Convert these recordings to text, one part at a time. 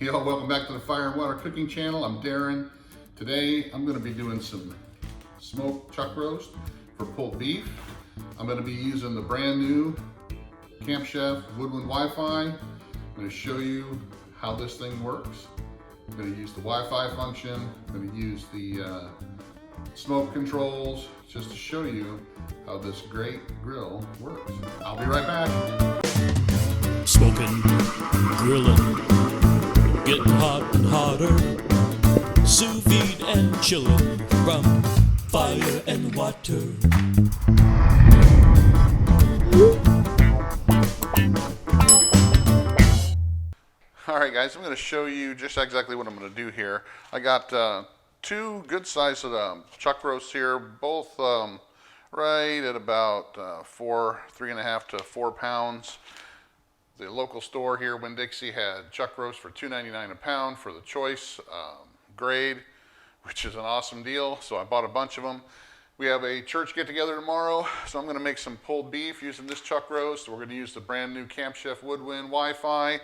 Yo, welcome back to the Fire and Water Cooking Channel. I'm Darren. Today I'm going to be doing some smoked chuck roast for pulled beef. I'm going to be using the brand new Camp Chef Woodwind Wi-Fi. I'm going to show you how this thing works. I'm going to use the Wi-Fi function. I'm going to use the smoke controls just to show you how this great grill works. I'll be right back. Smoking, grilling, getting hot and hotter, sous vide and chilling from fire and water. Alright guys, I'm going to show you just exactly what I'm going to do here. I got two good sized chuck roasts here, both right at about 3.5 to 4 pounds. The local store here, Winn-Dixie, had chuck roast for $2.99 a pound for the choice grade, which is an awesome deal. So I bought a bunch of them. We have a church get together tomorrow, so I'm going to make some pulled beef using this chuck roast. We're going to use the brand new Camp Chef Woodwind Wi-Fi,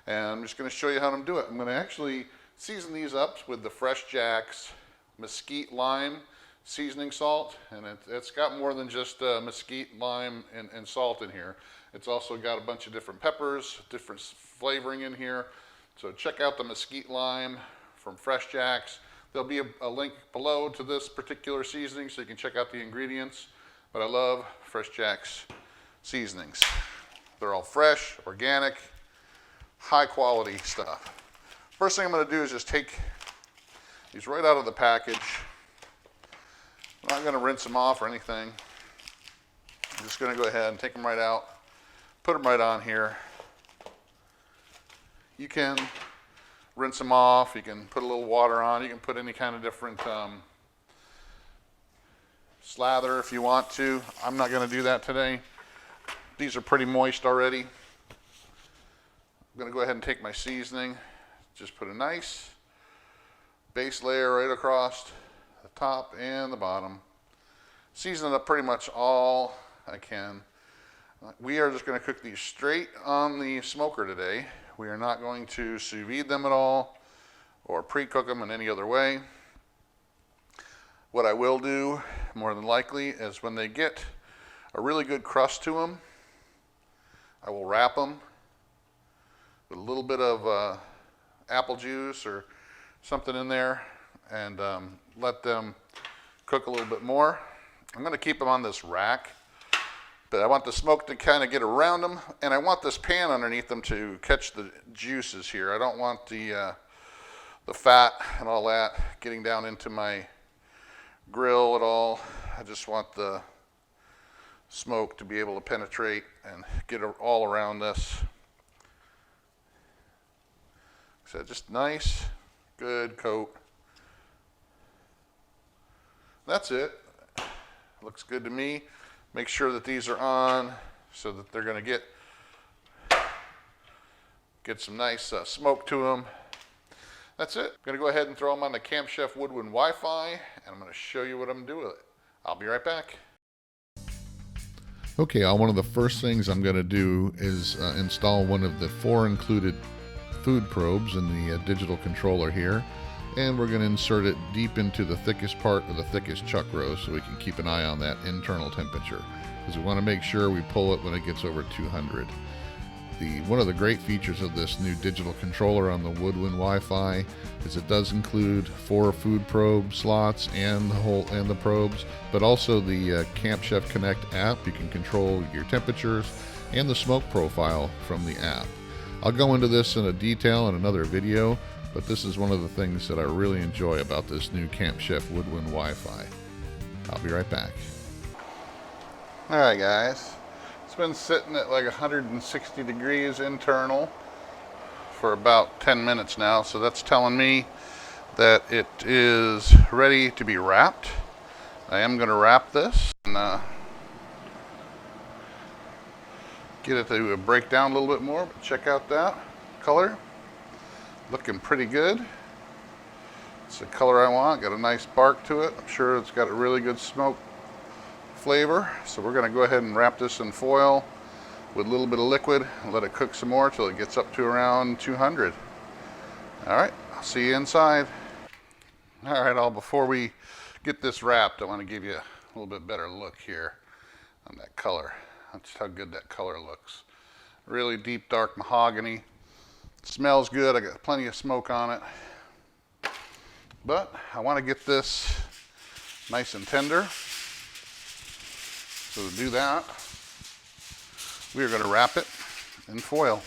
and I'm just going to show you how to do it. I'm going to actually season these up with the FreshJax Mesquite Lime seasoning salt, and it's got more than just mesquite, lime, and salt in here. It's also got a bunch of different peppers, different flavoring in here. So check out the mesquite lime from FreshJax. There'll be a link below to this particular seasoning so you can check out the ingredients. But I love FreshJax seasonings. They're all fresh, organic, high quality stuff. First thing I'm going to do is just take these right out of the package. I'm not going to rinse them off or anything. I'm just going to go ahead and take them right out. Put them right on here. You can rinse them off. You can put a little water on. You can put any kind of different slather if you want to. I'm not going to do that today. These are pretty moist already. I'm going to go ahead and take my seasoning. Just put a nice base layer right across the top and the bottom. Season it up pretty much all I can. We are just going to cook these straight on the smoker today. We are not going to sous vide them at all or pre-cook them in any other way. What I will do, more than likely, is when they get a really good crust to them, I will wrap them with a little bit of apple juice or something in there and let them cook a little bit more. I'm going to keep them on this rack. But I want the smoke to kind of get around them, and I want this pan underneath them to catch the juices here. I don't want the fat and all that getting down into my grill at all. I just want the smoke to be able to penetrate and get all around this. So just nice, good coat. That's it. Looks good to me. Make sure that these are on so that they're going to get some nice smoke to them. That's it. I'm going to go ahead and throw them on the Camp Chef Woodwind Wi-Fi, and I'm going to show you what I'm doing with it. I'll be right back. Okay, one of the first things I'm going to do is install one of the 4 included food probes in the digital controller here. And we're going to insert it deep into the thickest part of the thickest chuck roast so we can keep an eye on that internal temperature, because we want to make sure we pull it when it gets over 200. One of the great features of this new digital controller on the Woodwind Wi-Fi is it does include 4 food probe slots and the probes, but also the Camp Chef Connect app. You can control your temperatures and the smoke profile from the app. I'll go into this in detail in another video, but this is one of the things that I really enjoy about this new Camp Chef Woodwind Wi-Fi. I'll be right back. Alright guys, it's been sitting at like 160 degrees internal for about 10 minutes now, so that's telling me that it is ready to be wrapped. I am going to wrap this and get it to break down a little bit more, but check out that color. Looking pretty good. It's the color I want. Got a nice bark to it. I'm sure it's got a really good smoke flavor. So we're going to go ahead and wrap this in foil with a little bit of liquid and let it cook some more till it gets up to around 200. All right, I'll see you inside. All right, before we get this wrapped, I want to give you a little bit better look here on that color. That's how good that color looks. Really deep, dark mahogany. Smells good. I got plenty of smoke on it. But I want to get this nice and tender. So to do that, we are going to wrap it in foil.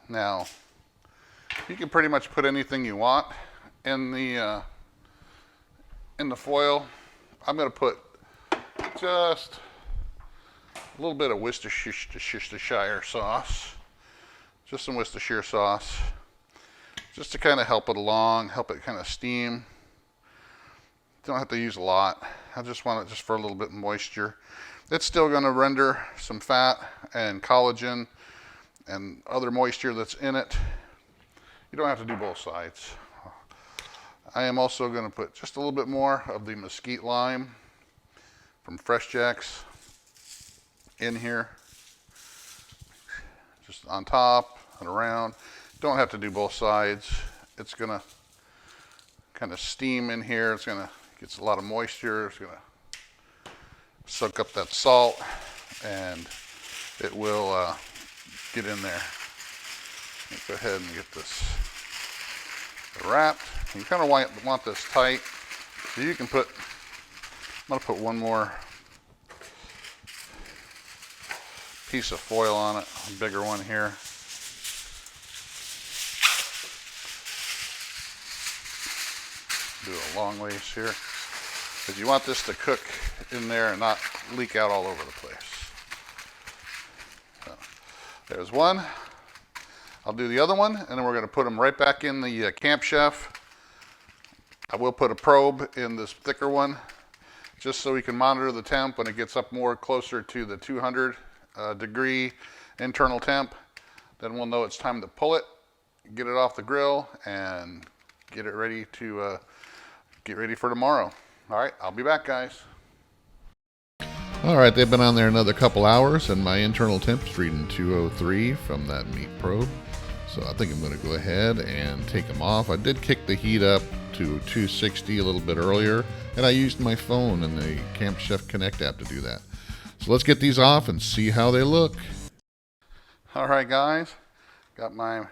Now, you can pretty much put anything you want in the foil. I'm going to put just a little bit of Worcestershire sauce, just some Worcestershire sauce, just to kind of help it along, help it kind of steam. Don't have to use a lot. I just want it just for a little bit of moisture. It's still going to render some fat and collagen and other moisture that's in it. You don't have to do both sides. I am also going to put just a little bit more of the Mesquite Lime from FreshJax in here, just on top and around. Don't have to do both sides. It's going to kind of steam in here. It's going to get a lot of moisture. It's going to soak up that salt, and it will get in there. Let's go ahead and get this wrapped. You kind of want this tight, so you can put, I'm going to put one more piece of foil on it, a bigger one here. Do a long ways here, because you want this to cook in there and not leak out all over the place. So, there's one. I'll do the other one, and then we're going to put them right back in the Camp Chef. I will put a probe in this thicker one, just so we can monitor the temp when it gets up more closer to the 200 degree internal temp. Then we'll know it's time to pull it, get it off the grill, and get it ready to get ready for tomorrow. All right, I'll be back, guys. All right, they've been on there another couple hours, and my internal temp's reading 203 from that meat probe. So I think I'm going to go ahead and take them off. I did kick the heat up to 260 a little bit earlier, and I used my phone and the Camp Chef Connect app to do that. So let's get these off and see how they look. All right, guys, got my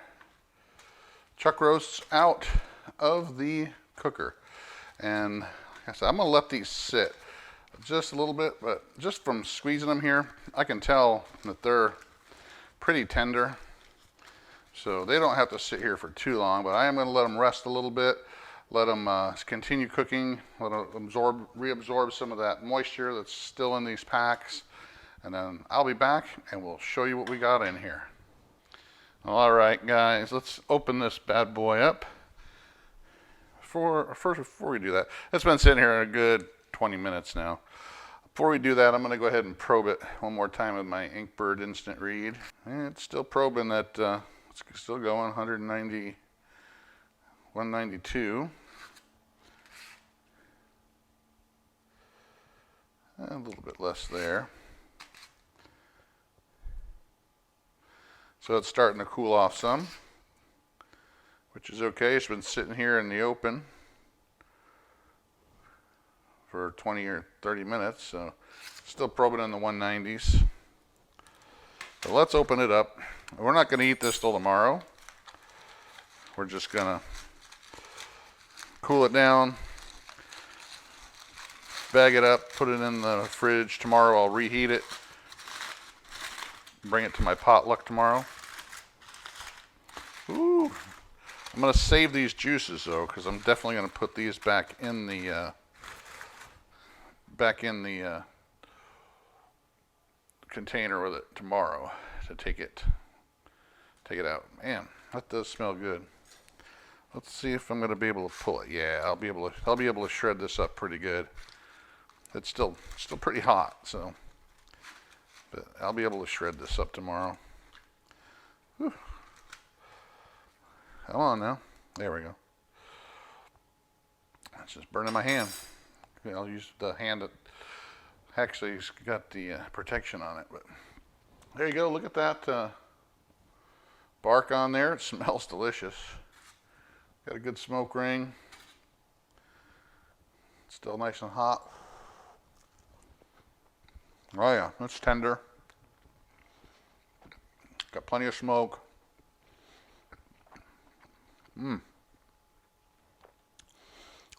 chuck roasts out of the cooker. And like I said, I'm going to let these sit just a little bit, but just from squeezing them here, I can tell that they're pretty tender. So they don't have to sit here for too long, but I am going to let them rest a little bit, let them continue cooking, let them reabsorb some of that moisture that's still in these packs, and then I'll be back and we'll show you what we got in here. All right, guys, let's open this bad boy up. Before we do that, it's been sitting here a good 20 minutes now. Before we do that, I'm going to go ahead and probe it one more time with my Inkbird Instant Read. And it's still probing that, it's still going 190, 192. A little bit less there. So it's starting to cool off some, which is okay. It's been sitting here in the open for 20 or 30 minutes, so still probing in the 190s. So let's open it up. We're not going to eat this till tomorrow. We're just going to cool it down, bag it up, put it in the fridge. Tomorrow I'll reheat it, bring it to my potluck tomorrow. Ooh. I'm going to save these juices though, because I'm definitely going to put these back in the container with it tomorrow to take it out. Man, that does smell good. Let's see if I'm going to be able to pull it. Yeah, I'll be able to shred this up pretty good. It's still pretty hot, so, but I'll be able to shred this up tomorrow. Whew. Come on now. There we go. It's just burning my hand. Okay, I'll use the hand that actually has got the protection on it, but There you go. Look at that bark on there. It smells delicious. Got a good smoke ring. Still nice and hot. Oh yeah, it's tender. Got plenty of smoke.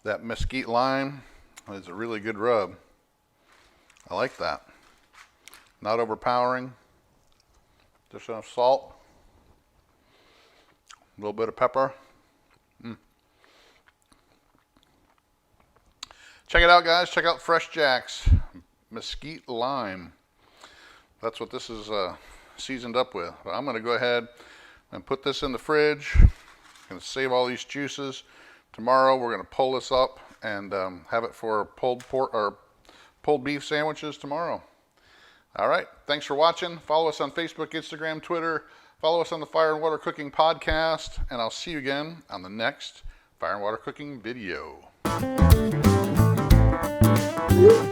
That mesquite lime is a really good rub. I like that. Not overpowering. Just enough salt. A little bit of pepper. Check it out, guys. Check out FreshJax Mesquite Lime. That's what this is seasoned up with. But I'm going to go ahead and put this in the fridge. I'm going to save all these juices. Tomorrow we're going to pull this up and have it for pulled pork or pulled beef sandwiches tomorrow. All right. Thanks for watching. Follow us on Facebook, Instagram, Twitter. Follow us on the Fire and Water Cooking podcast. And I'll see you again on the next Fire and Water Cooking video. Woo!